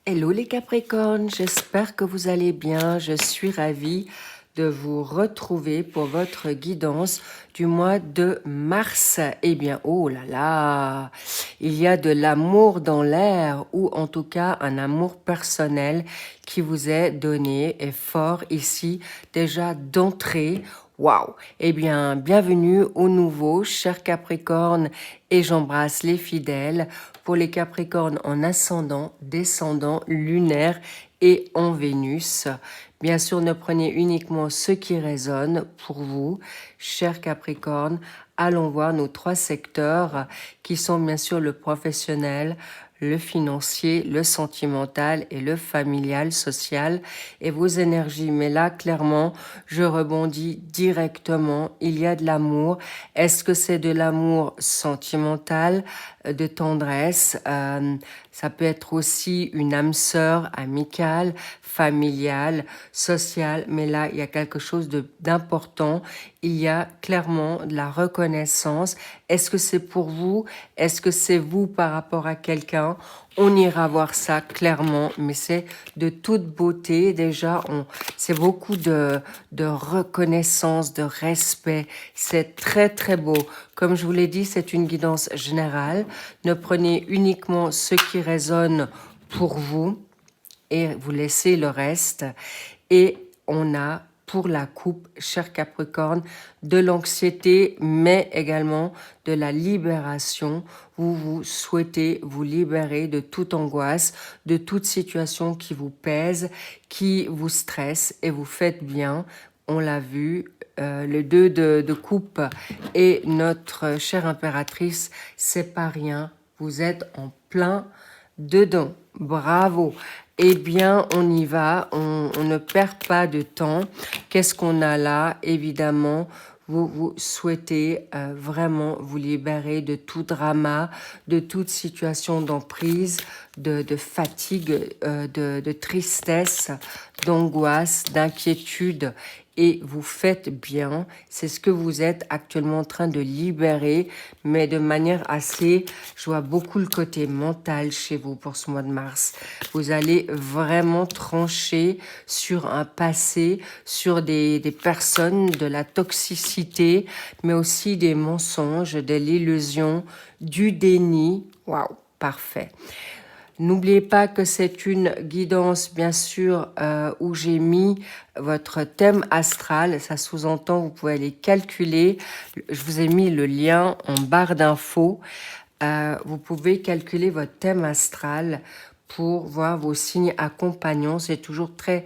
Hello les Capricornes, j'espère que vous allez bien. Je suis ravie de vous retrouver pour votre guidance du mois de mars. Eh bien, oh là là, il y a de l'amour dans l'air ou en tout cas un amour personnel qui vous est donné et fort ici déjà d'entrée. Waouh! Eh bien, bienvenue au nouveau, chers Capricornes, et j'embrasse les fidèles. Pour les Capricornes en ascendant, descendant, lunaire et en Vénus. Bien sûr, ne prenez uniquement ce qui résonne pour vous, chers Capricornes. Allons voir nos trois secteurs qui sont bien sûr le professionnel, le financier, le sentimental et le familial, social et vos énergies. Mais là, clairement, je rebondis directement. Il y a de l'amour. Est-ce que c'est de l'amour sentimental, de tendresse? Ça peut être aussi une âme sœur amicale, familiale, sociale. Mais là, il y a quelque chose d'important. Il y a clairement de la reconnaissance. Est-ce que c'est pour vous? Est-ce que c'est vous par rapport à quelqu'un? On ira voir ça clairement, mais c'est de toute beauté. Déjà, c'est beaucoup de reconnaissance, de respect. C'est très, très beau. Comme je vous l'ai dit, c'est une guidance générale. Ne prenez uniquement ce qui résonne pour vous et vous laissez le reste. Et on a pour la coupe, cher Capricorne, de l'anxiété, mais également de la libération. Vous souhaitez vous libérer de toute angoisse, de toute situation qui vous pèse, qui vous stresse et vous faites bien. On l'a vu, le 2 de coupe et notre chère impératrice, c'est pas rien. Vous êtes en plein dedans. Bravo. Eh bien, on y va. On ne perd pas de temps. Qu'est-ce qu'on a là? Évidemment, vous souhaitez vraiment vous libérer de tout drama, de toute situation d'emprise, de fatigue, de tristesse, d'angoisse, d'inquiétude. Et vous faites bien, c'est ce que vous êtes actuellement en train de libérer, mais de manière assez, je vois beaucoup le côté mental chez vous pour ce mois de mars. Vous allez vraiment trancher sur un passé, sur des personnes, de la toxicité, mais aussi des mensonges, de l'illusion, du déni. Waouh, parfait. N'oubliez pas que c'est une guidance, bien sûr, où j'ai mis votre thème astral. Ça sous-entend, vous pouvez aller calculer. Je vous ai mis le lien en barre d'infos. Vous pouvez calculer votre thème astral pour voir vos signes accompagnants. C'est toujours très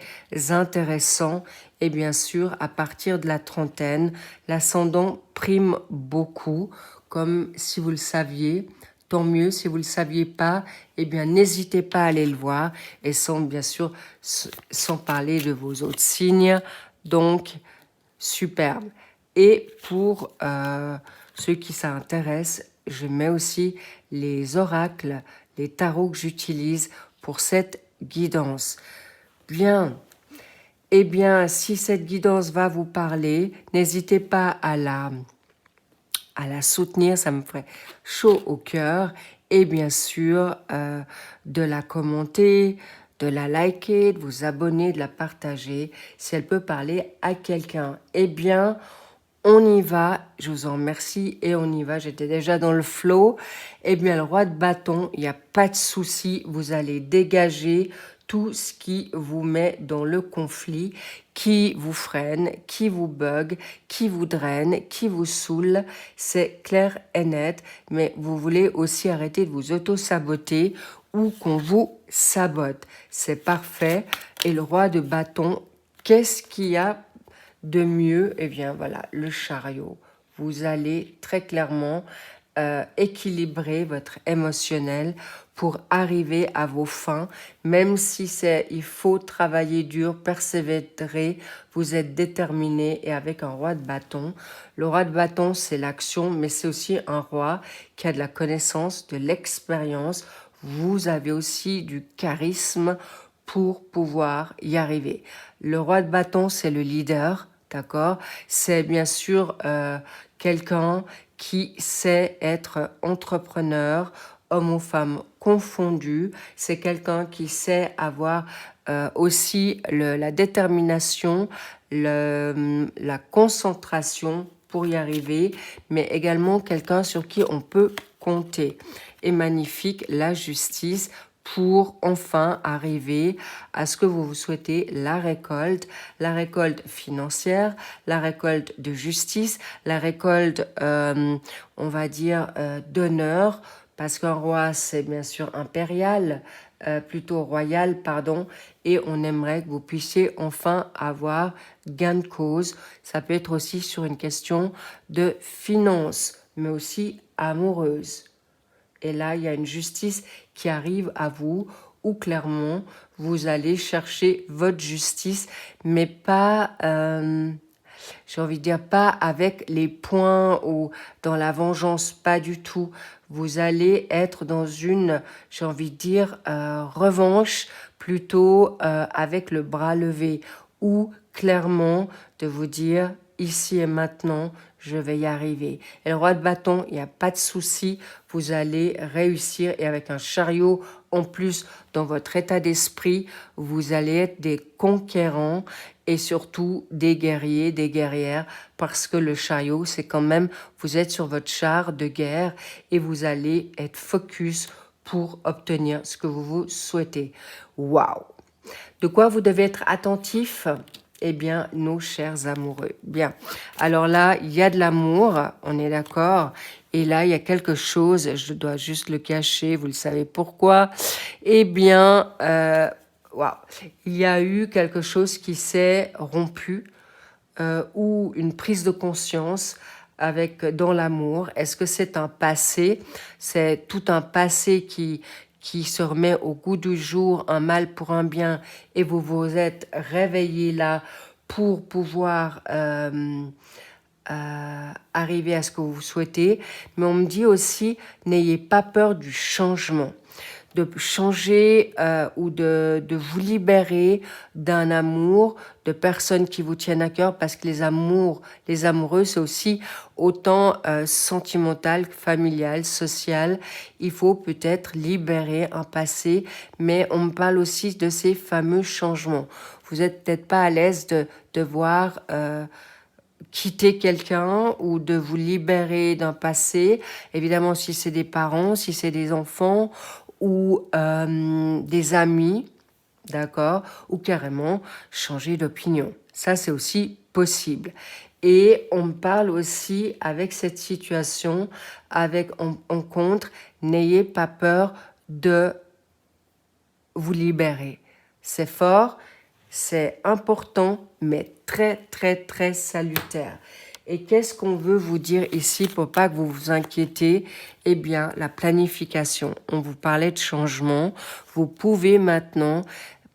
intéressant. Et bien sûr, à partir de la trentaine, l'ascendant prime beaucoup, comme si vous le saviez. Tant mieux, si vous ne le saviez pas, eh bien, n'hésitez pas à aller le voir. Et sans, bien sûr, sans parler de vos autres signes. Donc, superbe. Et pour ceux qui s'intéressent, je mets aussi les oracles, les tarots que j'utilise pour cette guidance. Bien. Eh bien, si cette guidance va vous parler, n'hésitez pas à la soutenir, ça me ferait chaud au cœur. Et bien sûr, de la commenter, de la liker, de vous abonner, de la partager, si elle peut parler à quelqu'un. Eh bien, on y va, je vous en remercie et on y va, j'étais déjà dans le flow. Eh bien, le roi de bâton, il n'y a pas de souci, vous allez dégager tout ce qui vous met dans le conflit, qui vous freine, qui vous bug, qui vous draine, qui vous saoule. C'est clair et net, mais vous voulez aussi arrêter de vous auto-saboter ou qu'on vous sabote. C'est parfait. Et le roi de bâton, qu'est-ce qu'il y a de mieux? Eh bien, voilà, le chariot. Vous allez très clairement équilibrer votre émotionnel pour arriver à vos fins, même si il faut travailler dur, persévérer, vous êtes déterminé et avec un roi de bâton. Le roi de bâton, c'est l'action, mais c'est aussi un roi qui a de la connaissance, de l'expérience. Vous avez aussi du charisme pour pouvoir y arriver. Le roi de bâton, c'est le leader, d'accord? C'est bien sûr quelqu'un qui sait être entrepreneur, homme ou femme confondus. C'est quelqu'un qui sait avoir aussi la détermination, la concentration pour y arriver, mais également quelqu'un sur qui on peut compter. Et magnifique, la justice pour enfin arriver à ce que vous souhaitez, la récolte financière, la récolte de justice, la récolte, on va dire, d'honneur, parce qu'un roi, c'est bien sûr impérial, plutôt royal, pardon, et on aimerait que vous puissiez enfin avoir gain de cause. Ça peut être aussi sur une question de finances, mais aussi amoureuse. Et là, il y a une justice qui arrive à vous, où clairement, vous allez chercher votre justice, mais pas, j'ai envie de dire, pas avec les points ou dans la vengeance, pas du tout. Vous allez être dans une, j'ai envie de dire, revanche, plutôt avec le bras levé, ou clairement de vous dire, ici et maintenant, je vais y arriver. Et le roi de bâton, il n'y a pas de souci, vous allez réussir. Et avec un chariot en plus dans votre état d'esprit, vous allez être des conquérants et surtout des guerriers, des guerrières, parce que le chariot, c'est quand même, vous êtes sur votre char de guerre et vous allez être focus pour obtenir ce que vous souhaitez. Waouh! De quoi vous devez être attentif? Eh bien, nos chers amoureux. Bien. Alors là, il y a de l'amour, on est d'accord. Et là, il y a quelque chose, je dois juste le cacher, vous le savez pourquoi. Eh bien, waouh, il y a eu quelque chose qui s'est rompu ou une prise de conscience dans l'amour. Est-ce que c'est un passé? C'est tout un passé qui se remet au goût du jour, un mal pour un bien, et vous vous êtes réveillé là pour pouvoir arriver à ce que vous souhaitez. Mais on me dit aussi, n'ayez pas peur du changement, de changer ou de vous libérer d'un amour, de personnes qui vous tiennent à cœur, parce que les amoureux, c'est aussi autant sentimental que familial, social. Il faut peut-être libérer un passé, mais on me parle aussi de ces fameux changements. Vous n'êtes peut-être pas à l'aise de devoir quitter quelqu'un ou de vous libérer d'un passé. Évidemment, si c'est des parents, si c'est des enfants ou des amis, d'accord, ou carrément changer d'opinion. Ça, c'est aussi possible. Et on me parle aussi avec cette situation, en contre, n'ayez pas peur de vous libérer. C'est fort, c'est important, mais très, très, très salutaire. Et qu'est-ce qu'on veut vous dire ici pour pas que vous vous inquiétez? Eh bien, la planification. On vous parlait de changement. Vous pouvez maintenant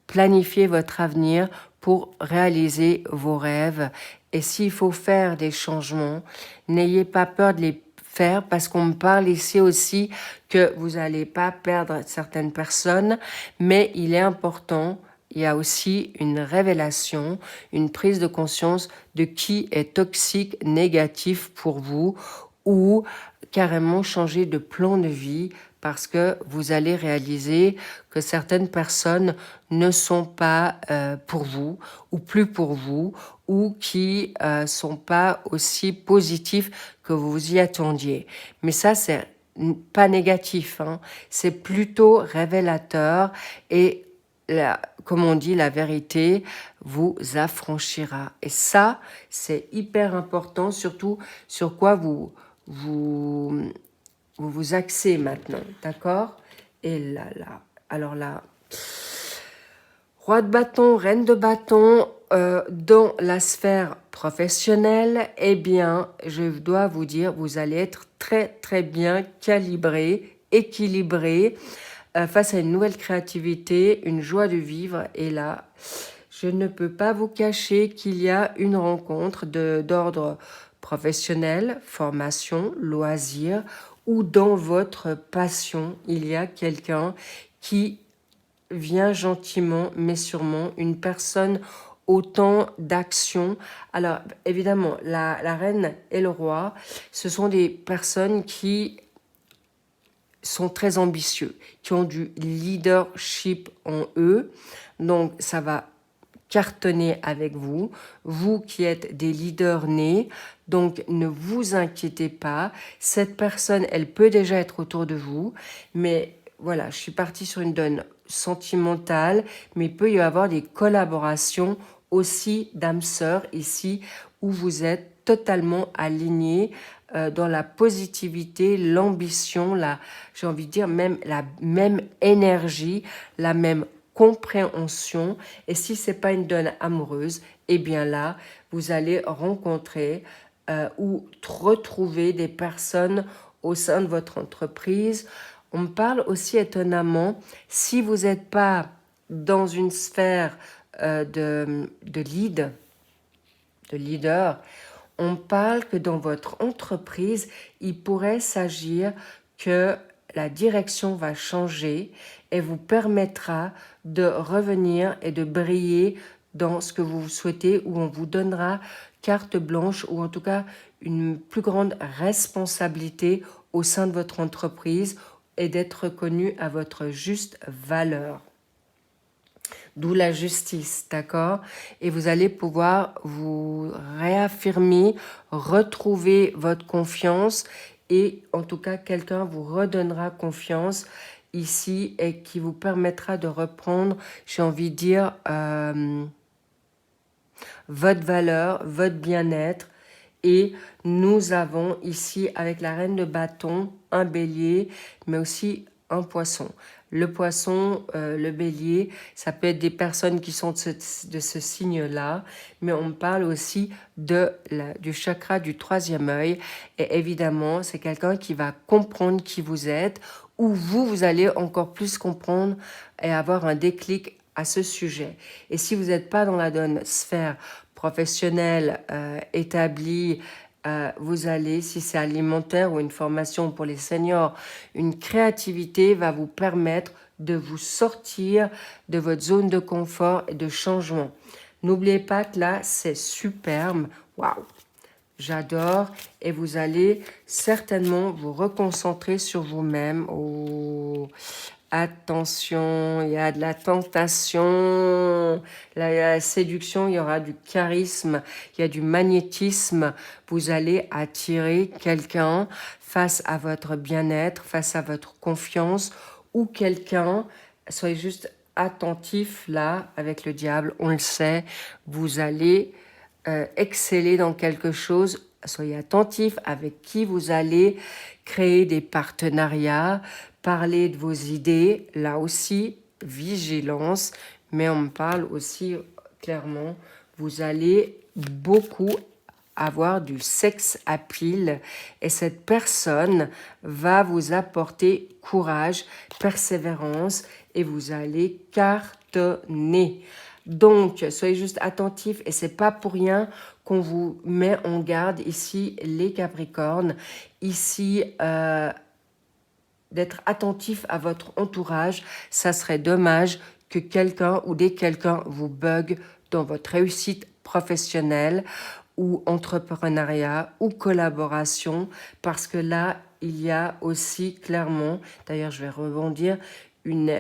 planifier votre avenir pour réaliser vos rêves. Et s'il faut faire des changements, n'ayez pas peur de les faire, parce qu'on me parle ici aussi que vous n'allez pas perdre certaines personnes, mais il est important, il y a aussi une révélation, une prise de conscience de qui est toxique, négatif pour vous, ou carrément changer de plan de vie, parce que vous allez réaliser que certaines personnes ne sont pas pour vous, ou plus pour vous, ou qui sont pas aussi positifs que vous y attendiez. Mais ça, c'est pas négatif, hein. C'est plutôt révélateur, et comme on dit, la vérité vous affranchira. Et ça, c'est hyper important, surtout sur quoi vous axez maintenant, d'accord? Et là, alors là, roi de bâton, reine de bâton, dans la sphère professionnelle, eh bien, je dois vous dire, vous allez être très, très bien calibré, équilibré, face à une nouvelle créativité, une joie de vivre. Et là, je ne peux pas vous cacher qu'il y a une rencontre d'ordre professionnel, formation, loisir, ou dans votre passion, il y a quelqu'un qui vient gentiment, mais sûrement, une personne au temps d'action. Alors, évidemment, la reine et le roi, ce sont des personnes qui sont très ambitieux, qui ont du leadership en eux. Donc, ça va cartonner avec vous, vous qui êtes des leaders nés. Donc, ne vous inquiétez pas. Cette personne, elle peut déjà être autour de vous, mais voilà, je suis partie sur une donne sentimentale, mais il peut y avoir des collaborations aussi d'âmes sœurs ici, où vous êtes totalement alignés dans la positivité, l'ambition, j'ai envie de dire même la même énergie, la même compréhension. Et si c'est pas une donne amoureuse, eh bien là, vous allez rencontrer ou retrouver des personnes au sein de votre entreprise. On me parle aussi étonnamment, si vous n'êtes pas dans une sphère de lead, de leader, on parle que dans votre entreprise, il pourrait s'agir que la direction va changer et vous permettra de revenir et de briller dans ce que vous souhaitez, où on vous donnera carte blanche ou en tout cas une plus grande responsabilité au sein de votre entreprise et d'être reconnu à votre juste valeur. D'où la justice, d'accord? Et vous allez pouvoir vous réaffirmer, retrouver votre confiance et en tout cas, quelqu'un vous redonnera confiance ici et qui vous permettra de reprendre, j'ai envie de dire, votre valeur, votre bien-être. Et nous avons ici, avec la reine de bâton, un bélier, mais aussi un poisson. Le poisson, le bélier, ça peut être des personnes qui sont de ce signe-là, mais on parle aussi du chakra du troisième œil. Et évidemment, c'est quelqu'un qui va comprendre qui vous êtes, ou vous allez encore plus comprendre et avoir un déclic à ce sujet. Et si vous n'êtes pas dans la donne sphère professionnelle établie, vous allez, si c'est alimentaire ou une formation pour les seniors, une créativité va vous permettre de vous sortir de votre zone de confort et de changement. N'oubliez pas que là, c'est superbe. Waouh! J'adore. Et vous allez certainement vous reconcentrer sur vous-même. Oh, attention, il y a de la tentation, la séduction, il y aura du charisme, il y a du magnétisme. Vous allez attirer quelqu'un face à votre bien-être, face à votre confiance ou quelqu'un, soyez juste attentif là avec le diable, on le sait, vous allez exceller dans quelque chose. Soyez attentif avec qui vous allez créer des partenariats, parler de vos idées. Là aussi, vigilance. Mais on me parle aussi clairement, vous allez beaucoup avoir du sex appeal et cette personne va vous apporter courage, persévérance et vous allez cartonner. Donc, soyez juste attentifs et c'est pas pour rien qu'on vous met en garde ici, les Capricornes. Ici, d'être attentif à votre entourage. Ça serait dommage que quelqu'un ou des quelqu'un vous bug dans votre réussite professionnelle ou entrepreneuriat ou collaboration parce que là, il y a aussi clairement, d'ailleurs je vais rebondir, une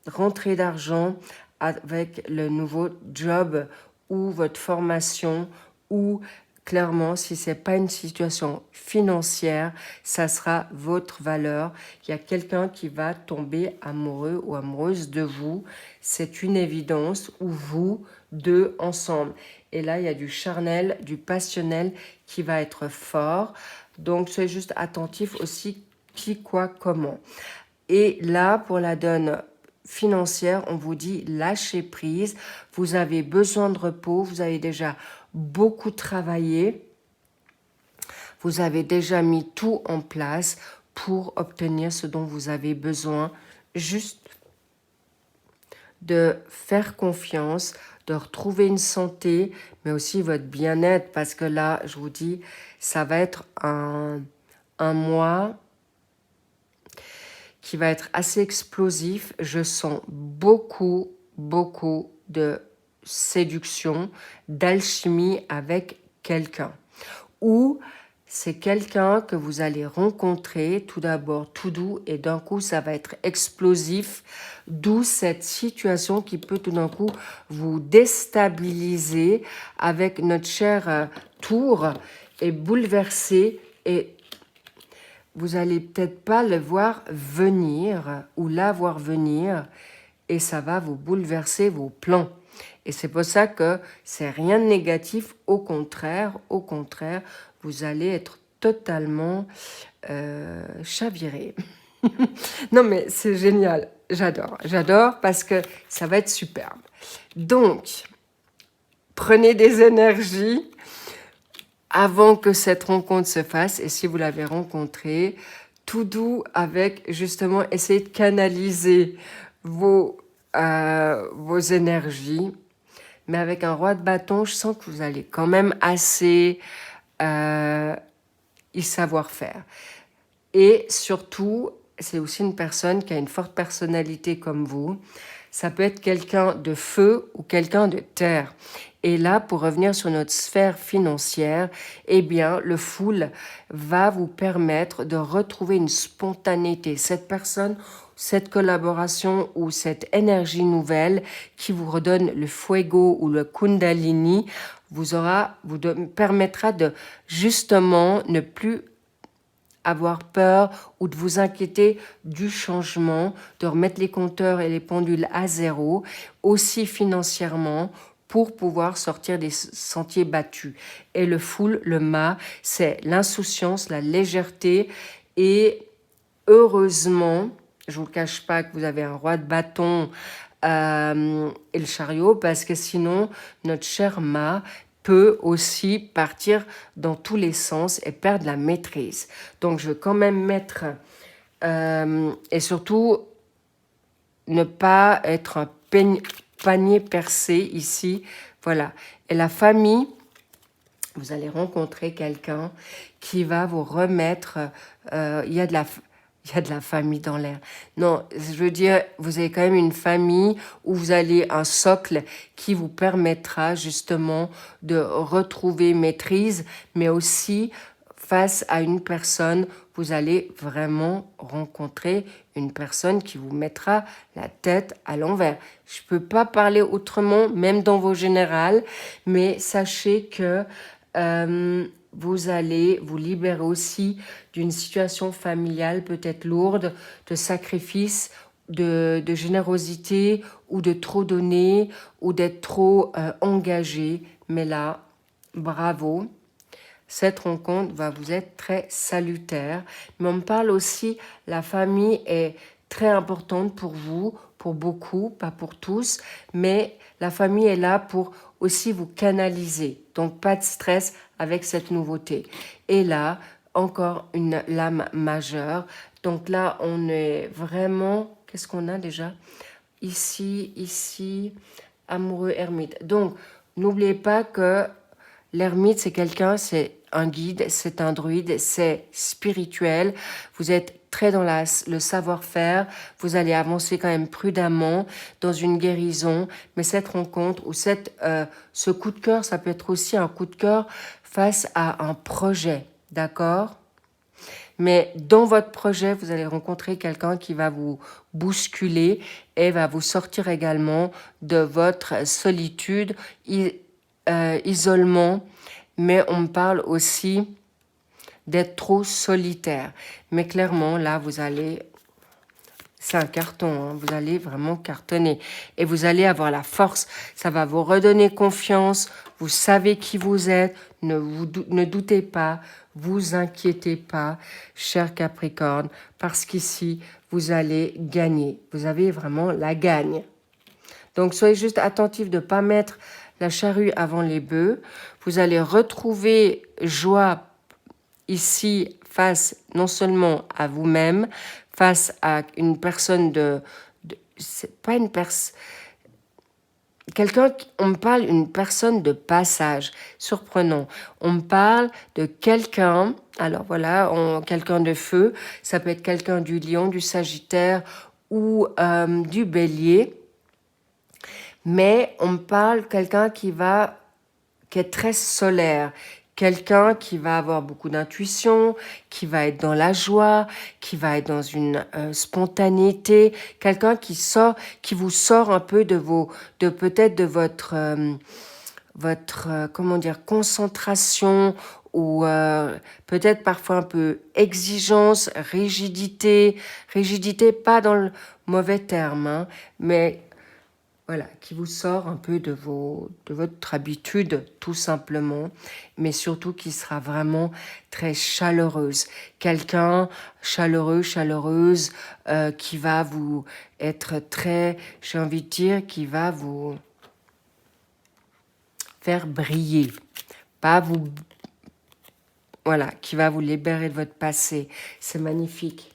rentrée d'argent avec le nouveau job ou votre formation ou clairement, si ce n'est pas une situation financière, ça sera votre valeur. Il y a quelqu'un qui va tomber amoureux ou amoureuse de vous. C'est une évidence, ou vous deux ensemble. Et là, il y a du charnel, du passionnel qui va être fort. Donc, soyez juste attentif aussi qui, quoi, comment. Et là, pour la donne financière, on vous dit lâchez prise, vous avez besoin de repos, vous avez déjà beaucoup travaillé, vous avez déjà mis tout en place pour obtenir ce dont vous avez besoin, juste de faire confiance, de retrouver une santé, mais aussi votre bien-être, parce que là, je vous dis, ça va être un mois qui va être assez explosif. Je sens beaucoup, beaucoup de séduction, d'alchimie avec quelqu'un. Ou c'est quelqu'un que vous allez rencontrer, tout d'abord tout doux, et d'un coup, ça va être explosif, d'où cette situation qui peut tout d'un coup vous déstabiliser avec notre cher tour et bouleverser, et vous allez peut-être pas le voir venir ou la voir venir, et ça va vous bouleverser vos plans. Et c'est pour ça que c'est rien de négatif, au contraire, vous allez être totalement chaviré. Non mais c'est génial, j'adore parce que ça va être superbe. Donc, prenez des énergies avant que cette rencontre se fasse, et si vous l'avez rencontré, tout doux avec justement essayer de canaliser vos énergies. Mais avec un roi de bâton, je sens que vous allez quand même assez y savoir faire. Et surtout, c'est aussi une personne qui a une forte personnalité comme vous. Ça peut être quelqu'un de feu ou quelqu'un de terre. Et là, pour revenir sur notre sphère financière, eh bien, le full va vous permettre de retrouver une spontanéité. Cette personne, cette collaboration ou cette énergie nouvelle qui vous redonne le fuego ou le kundalini vous permettra de justement ne plus avoir peur ou de vous inquiéter du changement, de remettre les compteurs et les pendules à zéro, aussi financièrement, pour pouvoir sortir des sentiers battus. Et le full, le mât, c'est l'insouciance, la légèreté, et heureusement, je ne vous cache pas que vous avez un roi de bâton et le chariot, parce que sinon, notre cher mât peut aussi partir dans tous les sens et perdre la maîtrise. Donc, je veux quand même mettre... et surtout, ne pas être un panier percé ici. Voilà. Et la famille, vous allez rencontrer quelqu'un qui va vous remettre... il y a de la famille dans l'air. Non, je veux dire, vous avez quand même une famille où vous avez un socle qui vous permettra justement de retrouver maîtrise, mais aussi face à une personne, vous allez vraiment rencontrer une personne qui vous mettra la tête à l'envers. Je ne peux pas parler autrement, même dans vos générales, mais sachez que vous allez vous libérer aussi d'une situation familiale peut-être lourde, de sacrifice, de générosité, ou de trop donner, ou d'être trop engagé. Mais là, bravo. Cette rencontre va vous être très salutaire. Mais on me parle aussi, la famille est très importante pour vous, pour beaucoup, pas pour tous, mais la famille est là pour aussi vous canaliser. Donc pas de stress avec cette nouveauté. Et là, encore une lame majeure. Donc là, on est vraiment... Qu'est-ce qu'on a déjà? Ici, amoureux ermite. Donc, n'oubliez pas que l'ermite, c'est quelqu'un, c'est un guide, c'est un druide, c'est spirituel. Vous êtes très dans le savoir-faire. Vous allez avancer quand même prudemment dans une guérison. Mais cette rencontre ou ce coup de cœur, ça peut être aussi un coup de cœur face à un projet. D'accord ? Mais dans votre projet, vous allez rencontrer quelqu'un qui va vous bousculer et va vous sortir également de votre solitude, isolement. Mais on me parle aussi d'être trop solitaire. Mais clairement, là, vous allez... C'est un carton, hein, vous allez vraiment cartonner. Et vous allez avoir la force, ça va vous redonner confiance, vous savez qui vous êtes, ne doutez pas, vous inquiétez pas, cher Capricorne, parce qu'ici, vous allez gagner. Vous avez vraiment la gagne. Donc, soyez juste attentifs de ne pas mettre la charrue avant les bœufs. Vous allez retrouver joie ici face non seulement à vous-même, face à une personne c'est pas une personne... On me parle d'une personne de passage, surprenant. On me parle de quelqu'un, alors voilà, quelqu'un de feu, ça peut être quelqu'un du lion, du sagittaire ou du bélier, mais on me parle de quelqu'un qui est très solaire, quelqu'un qui va avoir beaucoup d'intuition, qui va être dans la joie, qui va être dans une spontanéité, quelqu'un qui vous sort un peu de peut-être de votre comment dire, concentration ou peut-être parfois un peu exigence, rigidité pas dans le mauvais terme, hein, mais voilà, qui vous sort un peu de votre habitude, tout simplement, mais surtout qui sera vraiment très chaleureuse. Quelqu'un chaleureuse, qui va vous être très, j'ai envie de dire, qui va vous faire briller, pas vous, voilà, qui va vous libérer de votre passé. C'est magnifique.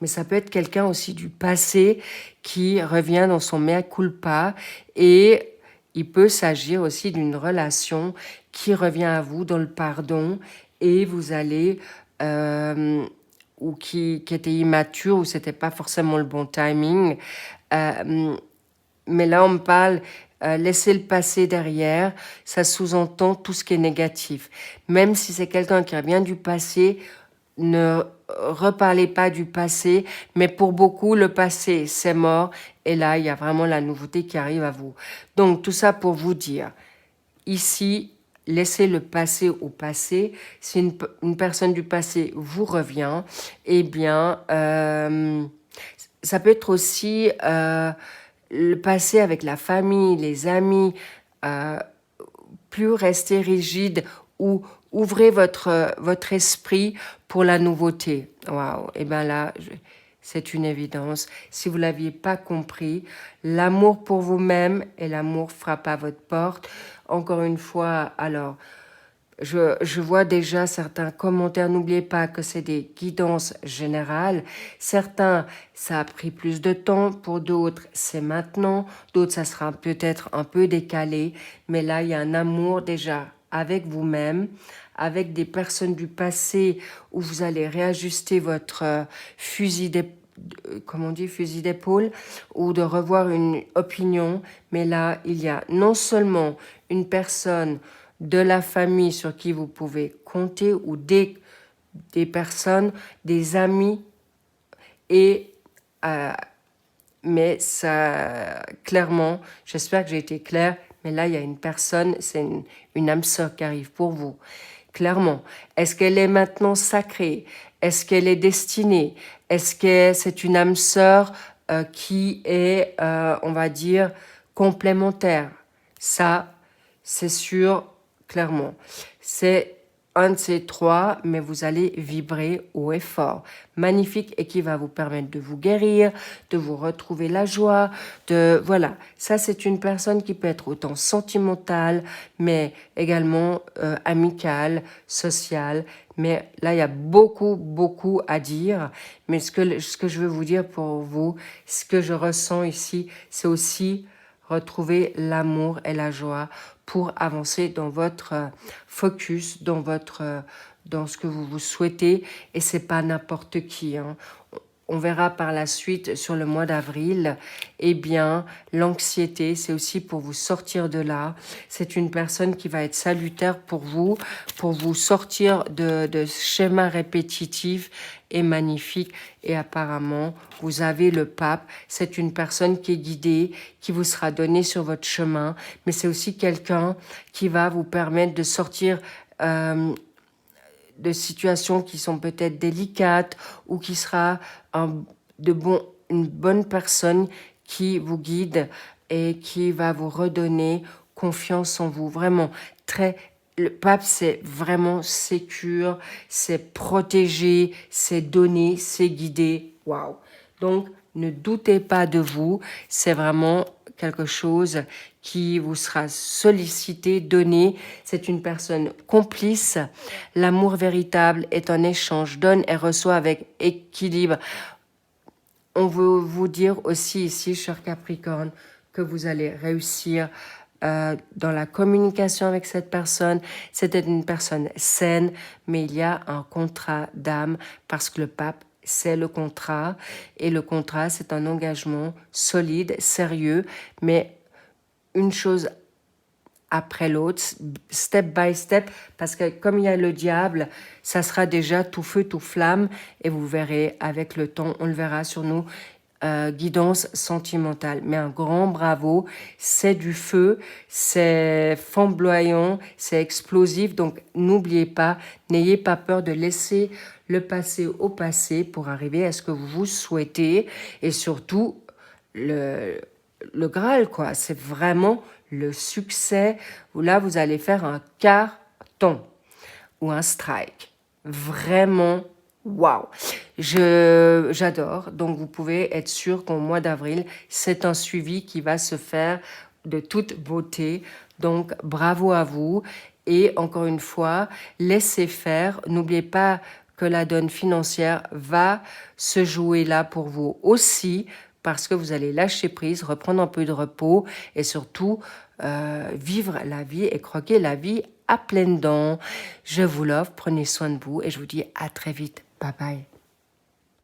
Mais ça peut être quelqu'un aussi du passé qui revient dans son mea culpa et il peut s'agir aussi d'une relation qui revient à vous dans le pardon et vous allez, ou qui était immature ou c'était pas forcément le bon timing. Mais là, on me parle, laisser le passé derrière, ça sous-entend tout ce qui est négatif. Même si c'est quelqu'un qui revient du passé, ne reparlez pas du passé, mais pour beaucoup, le passé, c'est mort. Et là, il y a vraiment la nouveauté qui arrive à vous. Donc, tout ça pour vous dire, ici, laissez le passé au passé. Si une personne du passé vous revient, eh bien, ça peut être aussi le passé avec la famille, les amis, euh, plus rester rigide ou ouvrez votre esprit pour la nouveauté. Waouh! Et bien là, c'est une évidence. Si vous ne l'aviez pas compris, l'amour pour vous-même et l'amour frappe à votre porte. Encore une fois, alors, je vois déjà certains commentaires. N'oubliez pas que c'est des guidances générales. Certains, ça a pris plus de temps. Pour d'autres, c'est maintenant. D'autres, ça sera peut-être un peu décalé. Mais là, il y a un amour déjà avec vous-même, avec des personnes du passé où vous allez réajuster votre fusil d'épaule, comment on dit, fusil d'épaule, ou de revoir une opinion. Mais là, il y a non seulement une personne de la famille sur qui vous pouvez compter ou des personnes, des amis, et mais ça, clairement, j'espère que j'ai été claire, mais là, il y a une personne, c'est une âme sœur qui arrive pour vous. Clairement. Est-ce qu'elle est maintenant sacrée? Est-ce qu'elle est destinée? Est-ce que c'est une âme sœur qui est, on va dire, complémentaire? Ça, c'est sûr, clairement. C'est un de ces trois, mais vous allez vibrer haut et fort. Magnifique et qui va vous permettre de vous guérir, de vous retrouver la joie, voilà. Ça, c'est une personne qui peut être autant sentimentale, mais également amicale, sociale. Mais là, il y a beaucoup, beaucoup à dire. Mais ce que je veux vous dire pour vous, ce que je ressens ici, c'est aussi retrouver l'amour et la joie pour avancer dans votre focus, dans ce que vous souhaitez. Et c'est pas n'importe qui, hein. On verra par la suite sur le mois d'avril, eh bien, l'anxiété, c'est aussi pour vous sortir de là. C'est une personne qui va être salutaire pour vous sortir de schémas répétitifs et magnifiques. Et apparemment, vous avez le pape. C'est une personne qui est guidée, qui vous sera donnée sur votre chemin. Mais c'est aussi quelqu'un qui va vous permettre de sortir de situations qui sont peut-être délicates ou qui sera une bonne personne qui vous guide et qui va vous redonner confiance en vous. Vraiment, le pape, c'est vraiment sécure, c'est protégé, c'est donné, c'est guidé. Waouh! Donc, ne doutez pas de vous, c'est vraiment quelque chose qui vous sera sollicité, donné. C'est une personne complice. L'amour véritable est un échange, donne et reçoit avec équilibre. On veut vous dire aussi ici, cher Capricorne, que vous allez réussir dans la communication avec cette personne. C'était une personne saine, mais il y a un contrat d'âme parce que le pape, c'est le contrat. Et le contrat, c'est un engagement solide, sérieux, mais une chose après l'autre, step by step, parce que comme il y a le diable, ça sera déjà tout feu, tout flamme, et vous verrez avec le temps, on le verra sur nous, guidance sentimentale. Mais un grand bravo, c'est du feu, c'est flamboyant, c'est explosif, donc n'oubliez pas, n'ayez pas peur de laisser le passé au passé pour arriver à ce que vous souhaitez, et surtout, le Graal, quoi. C'est vraiment le succès où là, vous allez faire un carton ou un strike. Vraiment, waouh. J'adore. Donc, vous pouvez être sûr qu'au mois d'avril, c'est un suivi qui va se faire de toute beauté. Donc, bravo à vous. Et encore une fois, laissez faire. N'oubliez pas que la donne financière va se jouer là pour vous aussi, parce que vous allez lâcher prise, reprendre un peu de repos et surtout vivre la vie et croquer la vie à pleines dents. Je vous l'offre, prenez soin de vous et je vous dis à très vite. Bye bye.